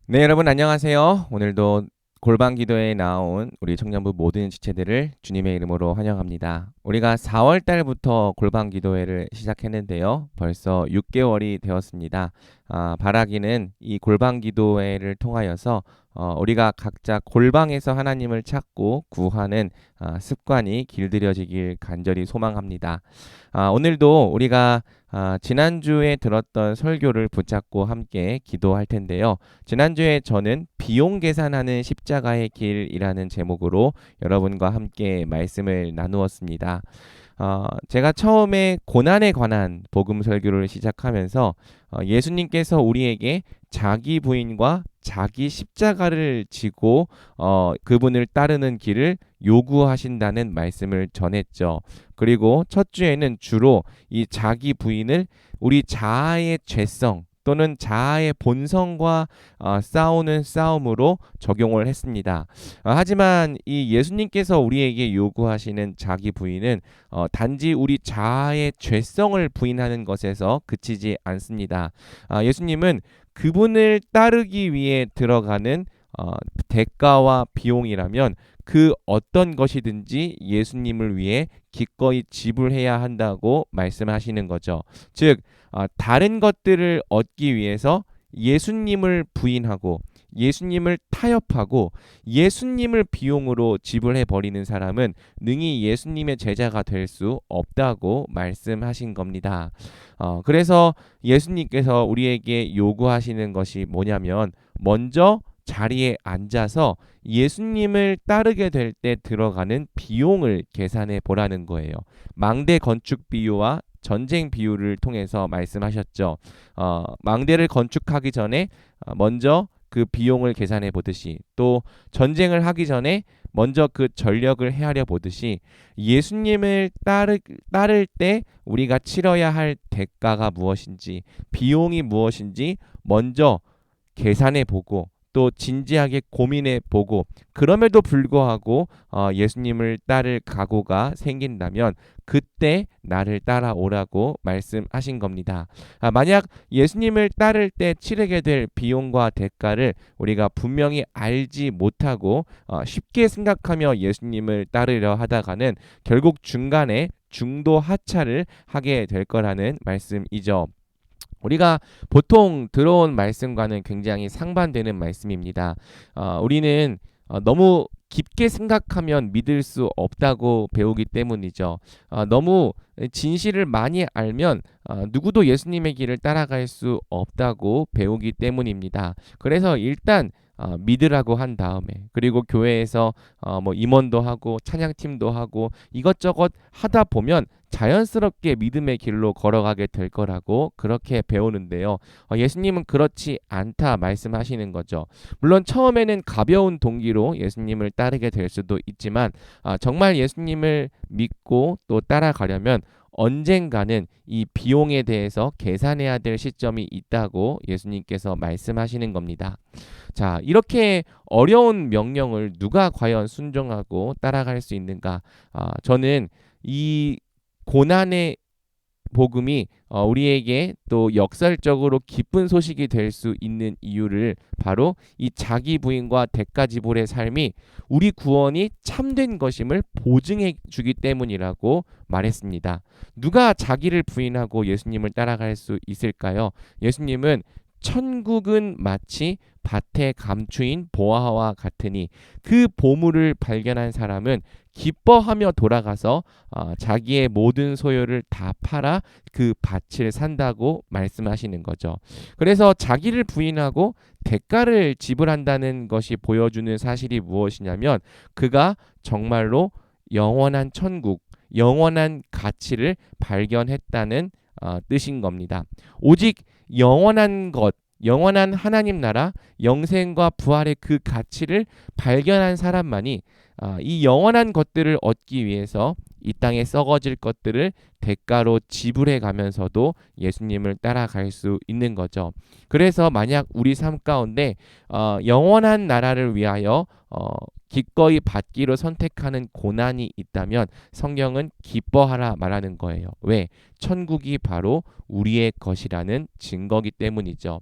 네, 여러분 안녕하세요. 오늘도 골방 기도에 나온 우리 청년부 모든 지체들을 주님의 이름으로 환영합니다. 우리가 4월 달부터 골방 기도회를 시작했는데요. 벌써 6개월이 되었습니다. 바라기는 이 골방 기도회를 통하여서 우리가 각자 골방에서 하나님을 찾고 구하는 습관이 길들여지길 간절히 소망합니다. 오늘도 우리가 지난주에 들었던 설교를 붙잡고 함께 기도할 텐데요. 지난주에 저는 비용 계산하는 십자가의 길이라는 제목으로 여러분과 함께 말씀을 나누었습니다. 제가 처음에 고난에 관한 복음 설교를 시작하면서 예수님께서 우리에게 자기 부인과 자기 십자가를 지고 그분을 따르는 길을 요구하신다는 말씀을 전했죠. 그리고 첫 주에는 주로 이 자기 부인을 우리 자아의 죄성 또는 자아의 본성과 싸우는 싸움으로 적용을 했습니다. 하지만 이 예수님께서 우리에게 요구하시는 자기 부인은 단지 우리 자아의 죄성을 부인하는 것에서 그치지 않습니다. 예수님은 그분을 따르기 위해 들어가는 대가와 비용이라면 그 어떤 것이든지 예수님을 위해 기꺼이 지불해야 한다고 말씀하시는 거죠. 즉, 다른 것들을 얻기 위해서 예수님을 부인하고 예수님을 타협하고 예수님을 비용으로 지불해 버리는 사람은 능히 예수님의 제자가 될 수 없다고 말씀하신 겁니다. 그래서 예수님께서 우리에게 요구하시는 것이 뭐냐면 먼저 자리에 앉아서 예수님을 따르게 될 때 들어가는 비용을 계산해 보라는 거예요. 망대 건축 비유와 전쟁 비유를 통해서 말씀하셨죠. 망대를 건축하기 전에 먼저 그 비용을 계산해 보듯이 또 전쟁을 하기 전에 먼저 그 전력을 헤아려 보듯이 예수님을 따를 때 우리가 치러야 할 대가가 무엇인지 비용이 무엇인지 먼저 계산해 보고 또 진지하게 고민해 보고 그럼에도 불구하고 예수님을 따를 각오가 생긴다면 그때 나를 따라오라고 말씀하신 겁니다. 만약 예수님을 따를 때 치르게 될 비용과 대가를 우리가 분명히 알지 못하고 쉽게 생각하며 예수님을 따르려 하다가는 결국 중간에 중도 하차를 하게 될 거라는 말씀이죠. 우리가 보통 들어온 말씀과는 굉장히 상반되는 말씀입니다. 우리는 너무 깊게 생각하면 믿을 수 없다고 배우기 때문이죠. 너무 진실을 많이 알면 누구도 예수님의 길을 따라갈 수 없다고 배우기 때문입니다. 그래서 일단 믿으라고 한 다음에 그리고 교회에서 뭐 임원도 하고 찬양팀도 하고 이것저것 하다 보면 자연스럽게 믿음의 길로 걸어가게 될 거라고 그렇게 배우는데요. 예수님은 그렇지 않다 말씀하시는 거죠. 물론 처음에는 가벼운 동기로 예수님을 따르게 될 수도 있지만 정말 예수님을 믿고 또 따라가려면 언젠가는 이 비용에 대해서 계산해야 될 시점이 있다고 예수님께서 말씀하시는 겁니다. 자, 이렇게 어려운 명령을 누가 과연 순종하고 따라갈 수 있는가? 저는 이 고난의 복음이 우리에게 또 역설적으로 기쁜 소식이 될 수 있는 이유를 바로 이 자기 부인과 대가 지불의 삶이 우리 구원이 참된 것임을 보증해 주기 때문이라고 말했습니다. 누가 자기를 부인하고 예수님을 따라갈 수 있을까요? 예수님은 천국은 마치 밭의 감추인 보화와 같으니 그 보물을 발견한 사람은 기뻐하며 돌아가서 자기의 모든 소유를 다 팔아 그 밭을 산다고 말씀하시는 거죠. 그래서 자기를 부인하고 대가를 지불한다는 것이 보여주는 사실이 무엇이냐면 그가 정말로 영원한 천국, 영원한 가치를 발견했다는 뜻인 겁니다. 오직 영원한 것, 영원한 하나님 나라, 영생과 부활의 그 가치를 발견한 사람만이 이 영원한 것들을 얻기 위해서 이 땅에 썩어질 것들을 대가로 지불해 가면서도 예수님을 따라갈 수 있는 거죠. 그래서 만약 우리 삶 가운데 영원한 나라를 위하여 기꺼이 받기로 선택하는 고난이 있다면 성경은 기뻐하라 말하는 거예요. 왜? 천국이 바로 우리의 것이라는 증거기 때문이죠.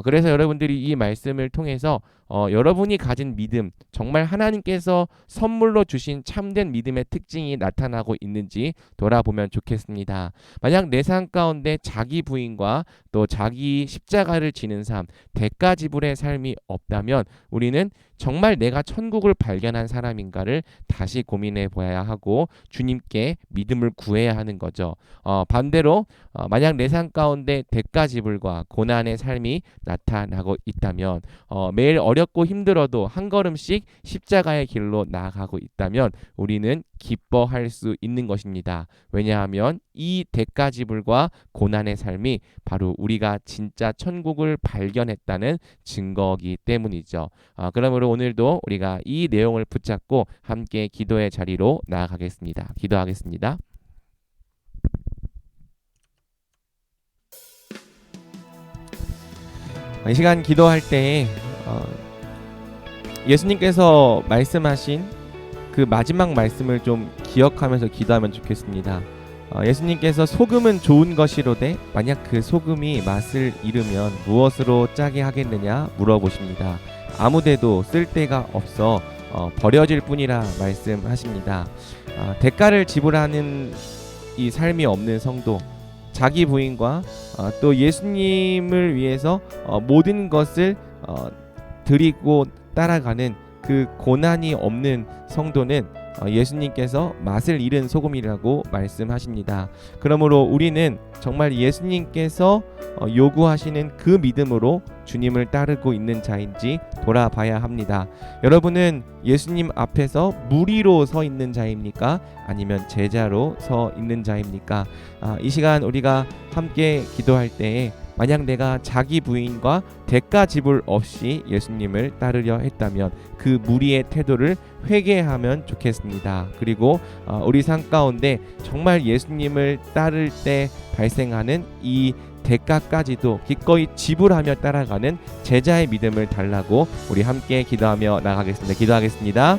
그래서 여러분들이 이 말씀을 통해서 여러분이 가진 믿음, 정말 하나님께서 선물로 주신 참된 믿음의 특징이 나타나고 있는지 돌아보면 좋겠습니다. 만약 내 삶 가운데 자기 부인과 또 자기 십자가를 지는 삶, 대가 지불의 삶이 없다면 우리는 정말 내가 천국을 발견한 사람인가를 다시 고민해 보아야 하고 주님께 믿음을 구해야 하는 거죠. 반대로 만약 내 삶 가운데 대가 지불과 고난의 삶이 나타나고 있다면 매일 어렵고 힘들어도 한 걸음씩 십자가의 길로 나아가고 있다면 우리는 기뻐할 수 있는 것입니다. 왜냐하면 이 대가 지불과 고난의 삶이 바로 우리가 진짜 천국을 발견했다는 증거이기 때문이죠. 그러므로 오늘도 우리가 이 내용을 붙잡고 함께 기도의 자리로 나아가겠습니다. 기도하겠습니다. 이 시간 기도할 때 예수님께서 말씀하신 그 마지막 말씀을 좀 기억하면서 기도하면 좋겠습니다. 예수님께서 소금은 좋은 것이로되 만약 그 소금이 맛을 잃으면 무엇으로 짜게 하겠느냐 물어보십니다. 아무데도 쓸 데가 없어 버려질 뿐이라 말씀하십니다. 대가를 지불하는 이 삶이 없는 성도, 자기 부인과 또 예수님을 위해서 모든 것을 드리고 따라가는 그 고난이 없는 성도는 예수님께서 맛을 잃은 소금이라고 말씀하십니다. 그러므로 우리는 정말 예수님께서 요구하시는 그 믿음으로 주님을 따르고 있는 자인지 돌아봐야 합니다. 여러분은 예수님 앞에서 무리로 서 있는 자입니까? 아니면 제자로 서 있는 자입니까? 이 시간 우리가 함께 기도할 때에 만약 내가 자기 부인과 대가 지불 없이 예수님을 따르려 했다면 그 무리의 태도를 회개하면 좋겠습니다. 그리고 우리 삶 가운데 정말 예수님을 따를 때 발생하는 이 대가까지도 기꺼이 지불하며 따라가는 제자의 믿음을 달라고 우리 함께 기도하며 나가겠습니다. 기도하겠습니다.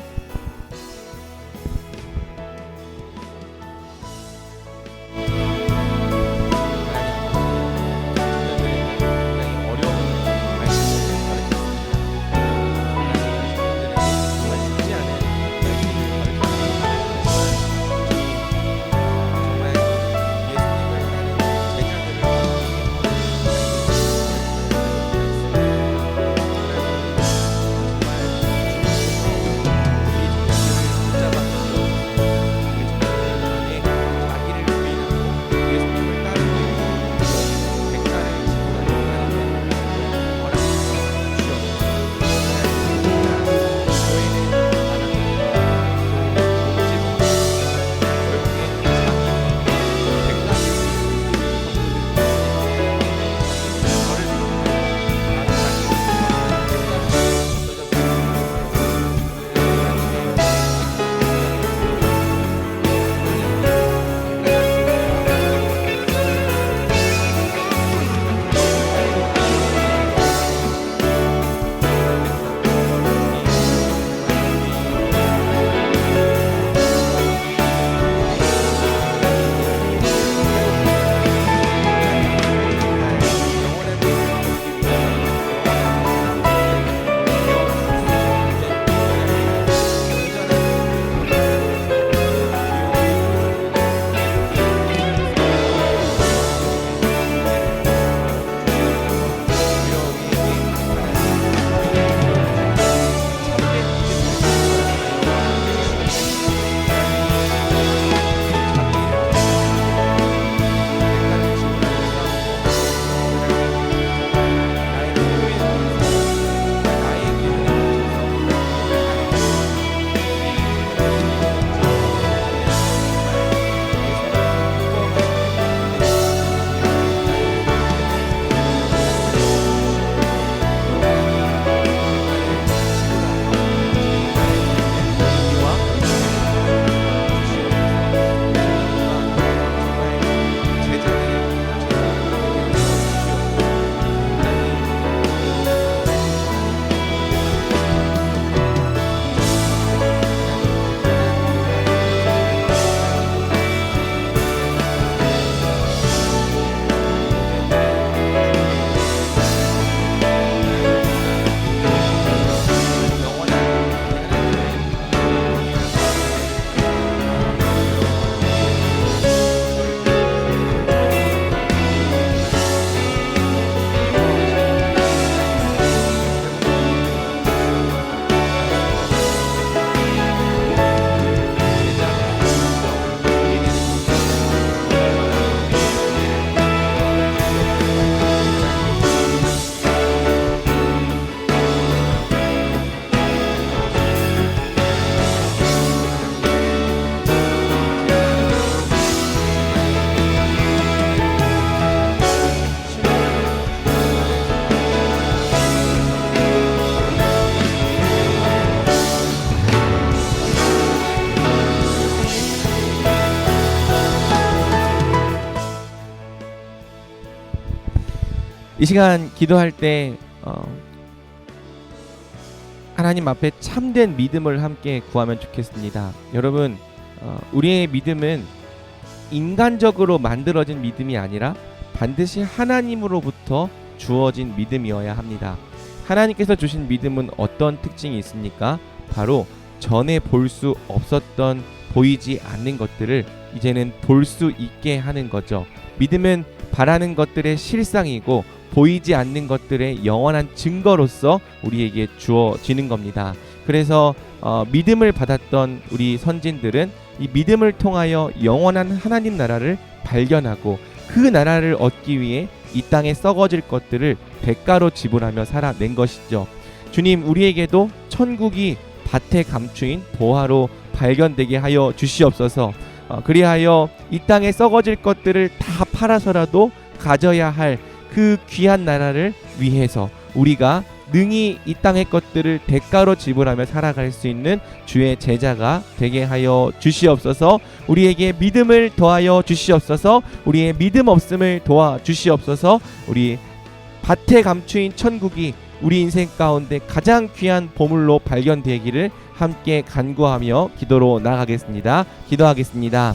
이 시간 기도할 때 하나님 앞에 참된 믿음을 함께 구하면 좋겠습니다. 여러분, 우리의 믿음은 인간적으로 만들어진 믿음이 아니라 반드시 하나님으로부터 주어진 믿음이어야 합니다. 하나님께서 주신 믿음은 어떤 특징이 있습니까? 바로 전에 볼 수 없었던, 보이지 않는 것들을 이제는 볼 수 있게 하는 거죠. 믿음은 바라는 것들의 실상이고 보이지 않는 것들의 영원한 증거로서 우리에게 주어지는 겁니다. 그래서 믿음을 받았던 우리 선진들은 이 믿음을 통하여 영원한 하나님 나라를 발견하고 그 나라를 얻기 위해 이 땅에 썩어질 것들을 대가로 지불하며 살아낸 것이죠. 주님, 우리에게도 천국이 밭에 감추인 보화로 발견되게 하여 주시옵소서. 그리하여 이 땅에 썩어질 것들을 다 팔아서라도 가져야 할 그 귀한 나라를 위해서 우리가 능히 이 땅의 것들을 대가로 지불하며 살아갈 수 있는 주의 제자가 되게 하여 주시옵소서. 우리에게 믿음을 더하여 주시옵소서. 우리의 믿음 없음을 도와 주시옵소서. 우리 밭에 감추인 천국이 우리 인생 가운데 가장 귀한 보물로 발견되기를 함께 간구하며 기도로 나아가겠습니다. 기도하겠습니다.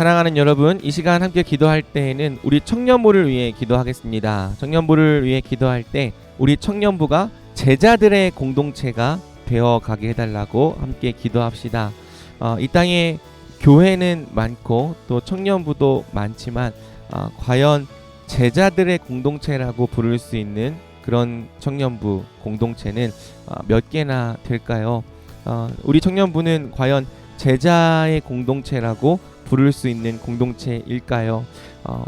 사랑하는 여러분, 이 시간 함께 기도할 때에는 우리 청년부를 위해 기도하겠습니다. 청년부를 위해 기도할 때 우리 청년부가 제자들의 공동체가 되어 가게 해달라고 함께 기도합시다. 이 땅에 교회는 많고 또 청년부도 많지만 과연 제자들의 공동체라고 부를 수 있는 그런 청년부 공동체는 몇 개나 될까요? 우리 청년부는 과연 제자의 공동체라고 부를 수 있는 공동체일까요?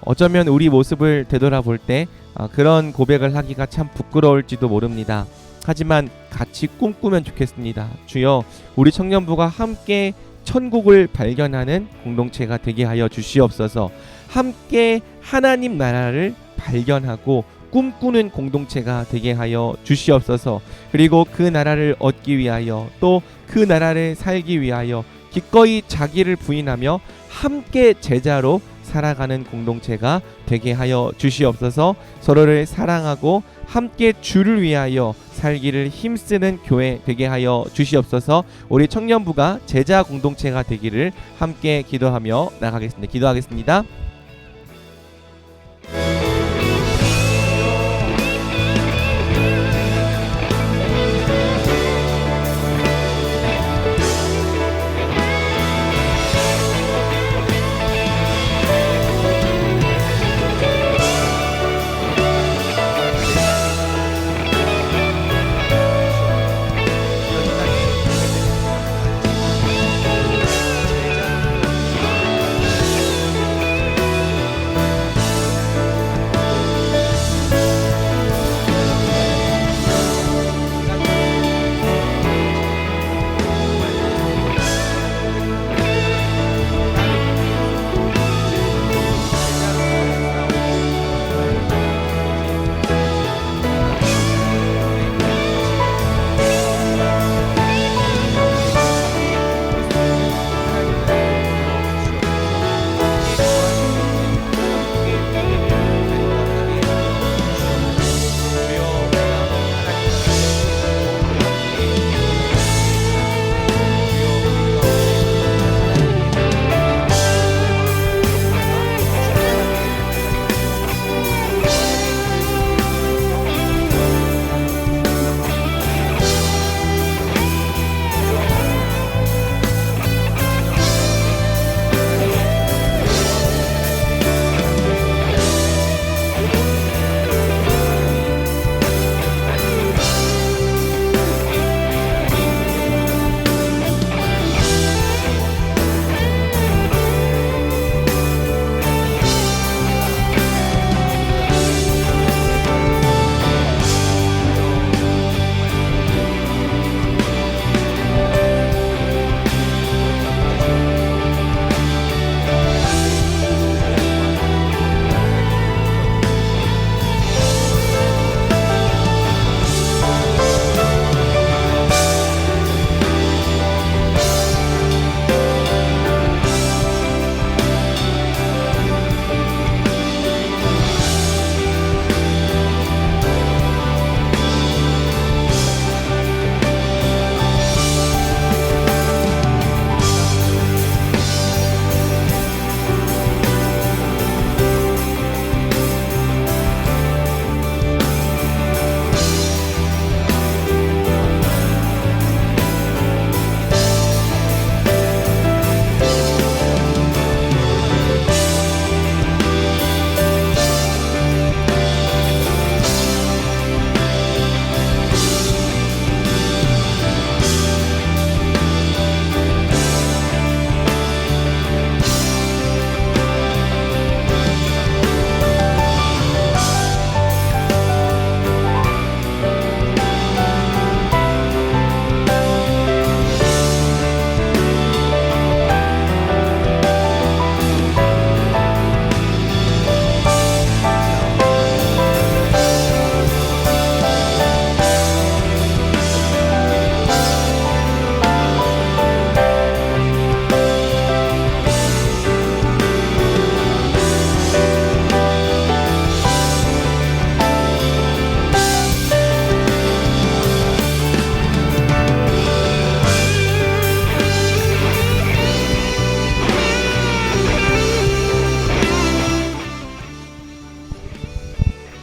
어쩌면 우리 모습을 되돌아볼 때 그런 고백을 하기가 참 부끄러울지도 모릅니다. 하지만 같이 꿈꾸면 좋겠습니다. 주여, 우리 청년부가 함께 천국을 발견하는 공동체가 되게 하여 주시옵소서. 함께 하나님 나라를 발견하고 꿈꾸는 공동체가 되게 하여 주시옵소서. 그리고 그 나라를 얻기 위하여 또 그 나라를 살기 위하여 기꺼이 자기를 부인하며 함께 제자로 살아가는 공동체가 되게 하여 주시옵소서. 서로를 사랑하고 함께 주를 위하여 살기를 힘쓰는 교회 되게 하여 주시옵소서. 우리 청년부가 제자 공동체가 되기를 함께 기도하며 나가겠습니다. 기도하겠습니다.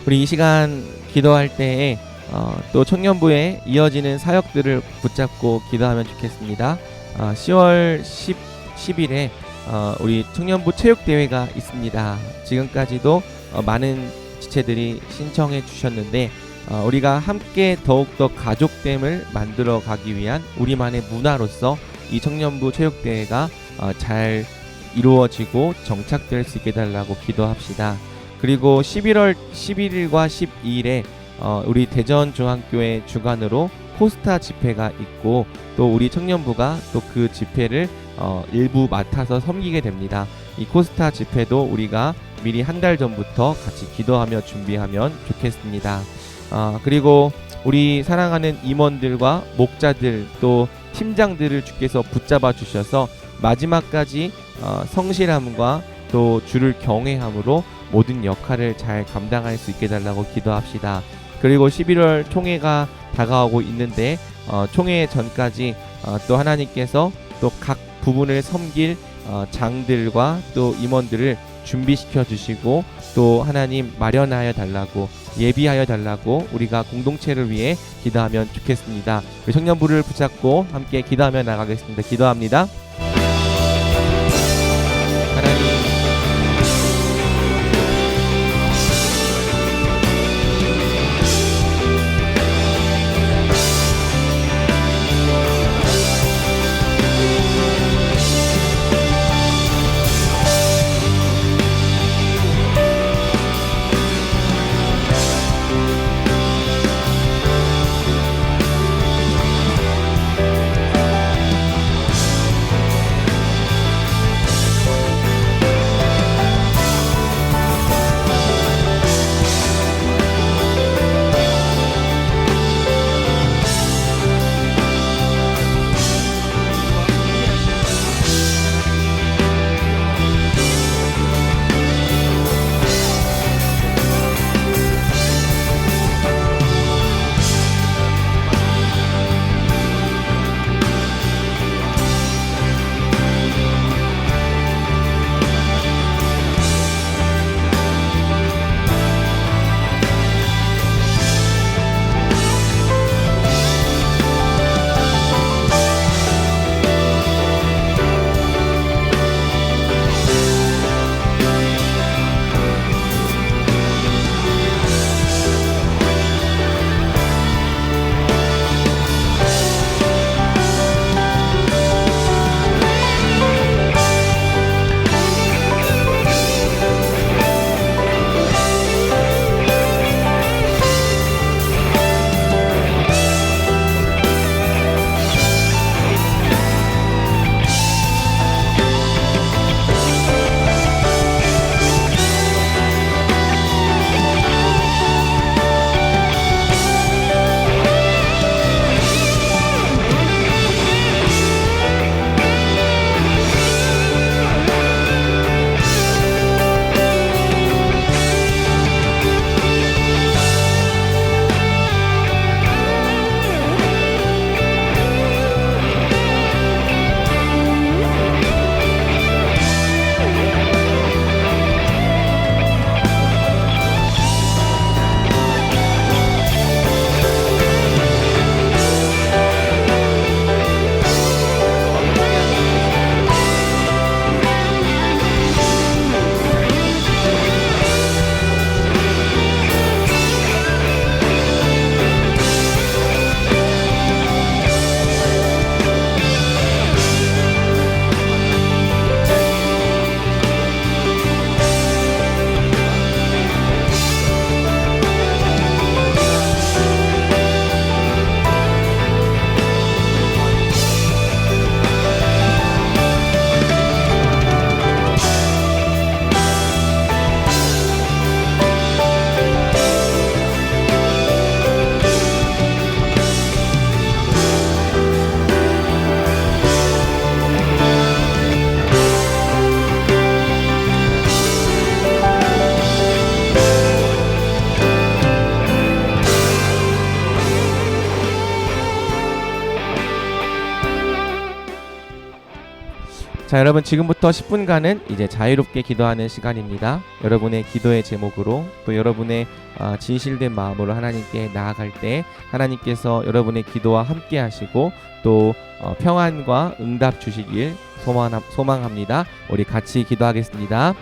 우리 이 시간 기도할 때에 또 청년부에 이어지는 사역들을 붙잡고 기도하면 좋겠습니다. 10월 10일에 우리 청년부 체육대회가 있습니다. 지금까지도 많은 지체들이 신청해 주셨는데 우리가 함께 더욱더 가족됨을 만들어 가기 위한 우리만의 문화로서 이 청년부 체육대회가 잘 이루어지고 정착될 수 있게 달라고 기도합시다. 그리고 11월 11일과 12일에 우리 대전중앙교회 주관으로 코스타 집회가 있고 또 우리 청년부가 또 그 집회를 일부 맡아서 섬기게 됩니다. 이 코스타 집회도 우리가 미리 한 달 전부터 같이 기도하며 준비하면 좋겠습니다. 그리고 우리 사랑하는 임원들과 목자들 또 팀장들을 주께서 붙잡아 주셔서 마지막까지 성실함과 또 주를 경외함으로 모든 역할을 잘 감당할 수 있게 달라고 기도합시다. 그리고 11월 총회가 다가오고 있는데 총회 전까지 또 하나님께서 또 각 부분을 섬길 장들과 또 임원들을 준비시켜 주시고 또 하나님 마련하여 달라고 예비하여 달라고 우리가 공동체를 위해 기도하면 좋겠습니다. 청년부를 붙잡고 함께 기도하며 나가겠습니다. 기도합니다. 하나님, 자, 여러분 지금부터 10분간은 이제 자유롭게 기도하는 시간입니다. 여러분의 기도의 제목으로 또 여러분의 진실된 마음으로 하나님께 나아갈 때 하나님께서 여러분의 기도와 함께 하시고 또 평안과 응답 주시길 소망합니다. 우리 같이 기도하겠습니다.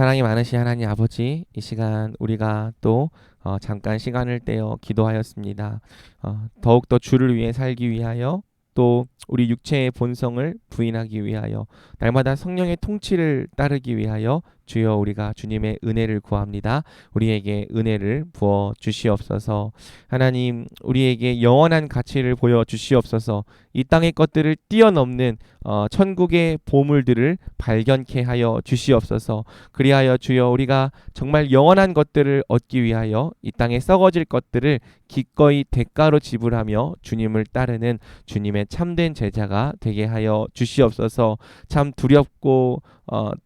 사랑이 많으신 하나님 아버지, 이 시간 우리가 또 잠깐 시간을 떼어 기도하였습니다. 더욱더 주를 위해 살기 위하여, 또 우리 육체의 본성을 부인하기 위하여, 날마다 성령의 통치를 따르기 위하여 주여 우리가 주님의 은혜를 구합니다. 우리에게 은혜를 부어 주시옵소서. 하나님, 우리에게 영원한 가치를 보여 주시옵소서. 이 땅의 것들을 뛰어넘는 천국의 보물들을 발견케 하여 주시옵소서. 그리하여 주여 우리가 정말 영원한 것들을 얻기 위하여 이 땅에 썩어질 것들을 기꺼이 대가로 지불하며 주님을 따르는 주님의 참된 제자가 되게 하여 주시옵소서. 참 두렵고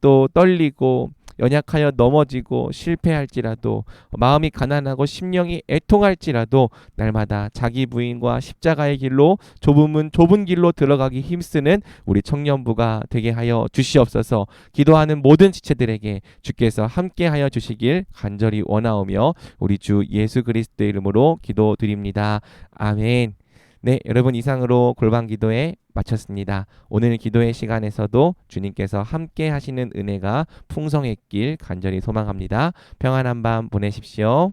또 떨리고 연약하여 넘어지고 실패할지라도, 마음이 가난하고 심령이 애통할지라도 날마다 자기 부인과 십자가의 길로 좁은 길로 들어가기 힘쓰는 우리 청년부가 되게 하여 주시옵소서. 기도하는 모든 지체들에게 주께서 함께하여 주시길 간절히 원하오며 우리 주 예수 그리스도의 이름으로 기도드립니다. 아멘. 네, 여러분, 이상으로 골방 기도회 마쳤습니다. 오늘 기도의 시간에서도 주님께서 함께 하시는 은혜가 풍성했길 간절히 소망합니다. 평안한 밤 보내십시오.